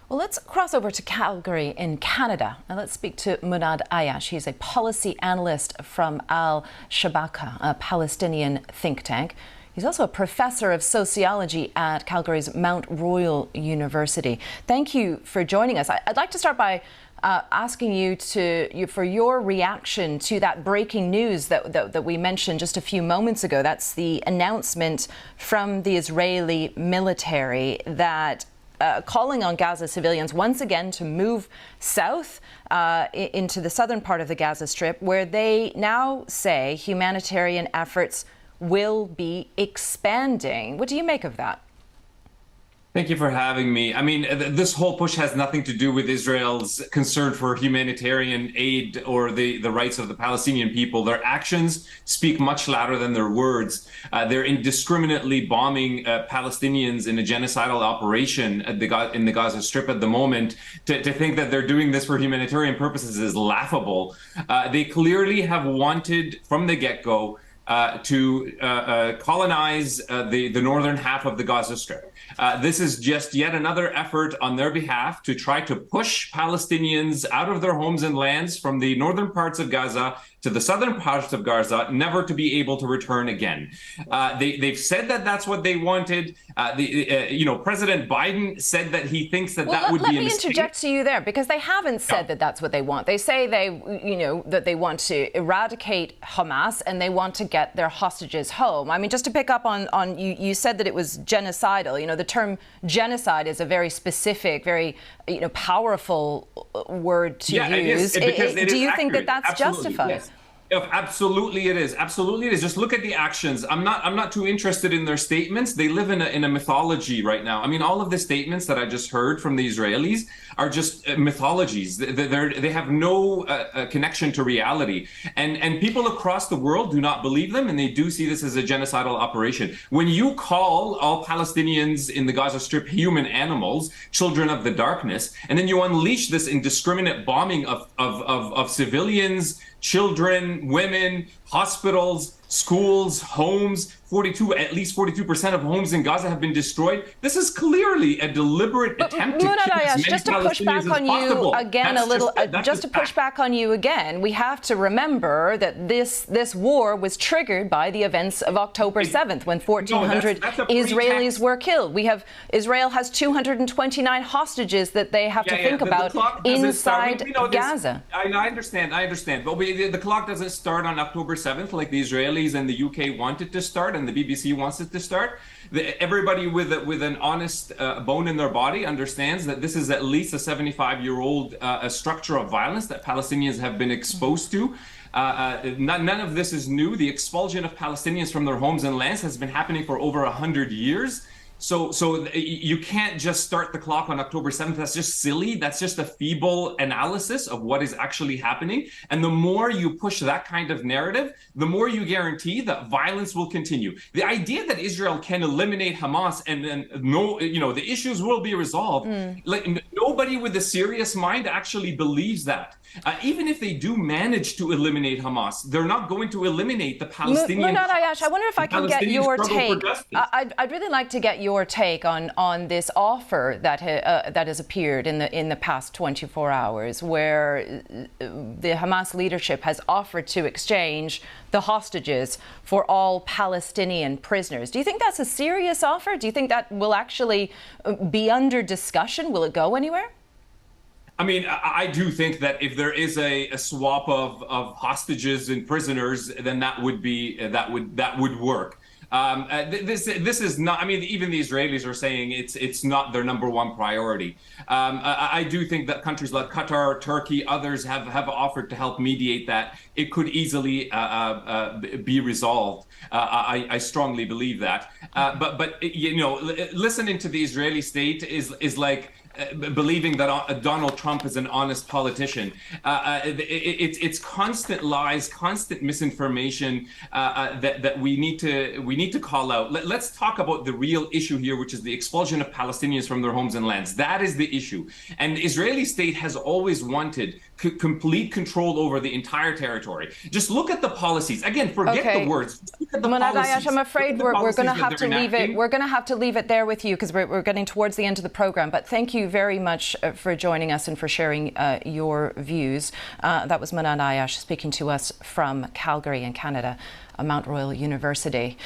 Well, let's cross over to Calgary in Canada and let's speak to Muhannad Ayyash. He's a policy analyst from Al-Shabaka, a Palestinian think tank. He's also a professor of sociology at Calgary's Mount Royal University. Thank you for joining us. I'd like to start by asking you for your reaction to that breaking news that we mentioned just a few moments ago. That's the announcement from the Israeli military that calling on Gaza civilians once again to move south into the southern part of the Gaza Strip, where they now say humanitarian efforts will be expanding. What do you make of that? Thank you for having me. I mean, this whole push has nothing to do with Israel's concern for humanitarian aid or the rights of the Palestinian people. Their actions speak much louder than their words. They're indiscriminately bombing Palestinians in a genocidal operation in the Gaza Strip at the moment. To think that they're doing this for humanitarian purposes is laughable. They clearly have wanted from the get-go to colonize the northern half of the Gaza Strip. This is just yet another effort on their behalf to try to push Palestinians out of their homes and lands from the northern parts of Gaza to the southern parts of Gaza, never to be able to return again. They've said that that's what they wanted. President Biden said that he thinks that that would be a mistake. Let me interject to you there, because they haven't said that that's what they want. They say that they want to eradicate Hamas and they want to get their hostages home. I mean, just to pick up on you said that it was genocidal. You know, the term genocide is a very specific, very powerful word to use. Do you think that that's justified? Yes. Absolutely it is. Absolutely it is. Just look at the actions. I'm not too interested in their statements. They live in a mythology right now. I mean, all of the statements that I just heard from the Israelis are just mythologies. They have no connection to reality. And people across the world do not believe them, and they do see this as a genocidal operation. When you call all Palestinians in the Gaza Strip human animals, children of the darkness, and then you unleash this indiscriminate bombing of civilians, children, women, hospitals, schools, homes, at least 42% of homes in Gaza have been destroyed. This is clearly a deliberate attempt to kill as many just to push back on you again a little, just to push back on you again, we have to remember that this war was triggered by the events of October 7th, when 1,400 Israelis were killed. Israel has 229 hostages that they have to think about inside Gaza. I understand. But the clock doesn't start on October 7th like the Israelis and the UK want it to start, and the BBC wants it to start. Everybody with an honest bone in their body understands that this is at least a 75-year-old structure of violence that Palestinians have been exposed to. None of this is new. The expulsion of Palestinians from their homes and lands has been happening for over 100 years. So you can't just start the clock on October 7th. That's just silly. That's just a feeble analysis of what is actually happening. And the more you push that kind of narrative, the more you guarantee that violence will continue. The idea that Israel can eliminate Hamas and the issues will be resolved. Like, nobody with a serious mind actually believes that. Even if they do manage to eliminate Hamas, they're not going to eliminate the Palestinian. Muhannad Ayyash, I wonder if I can get your take. I'd really like to get your take on this offer that has appeared in the past 24 hours, where the Hamas leadership has offered to exchange the hostages for all Palestinian prisoners. Do you think that's a serious offer? Do you think that will actually be under discussion? Will it go anywhere? I mean, I do think that if there is a swap of hostages and prisoners, then that would work. This is not. I mean, even the Israelis are saying it's not their number one priority. I do think that countries like Qatar, Turkey, others have offered to help mediate that. It could easily be resolved. I strongly believe that. But listening to the Israeli state is like believing that Donald Trump is an honest politician. It's constant lies, constant misinformation that we need need to call out. Let's talk about the real issue here, which is the expulsion of Palestinians from their homes and lands. That is the issue. And the Israeli state has always wanted complete control over the entire territory. Just look at the policies. Again, forget the words. Look at the Muhannad policies. Ayyash, I'm afraid we're going to have to leave it. We're going to have to leave it there with you because we're getting towards the end of the program. But thank you very much for joining us and for sharing your views. That was Muhannad Ayyash speaking to us from Calgary in Canada, Mount Royal University.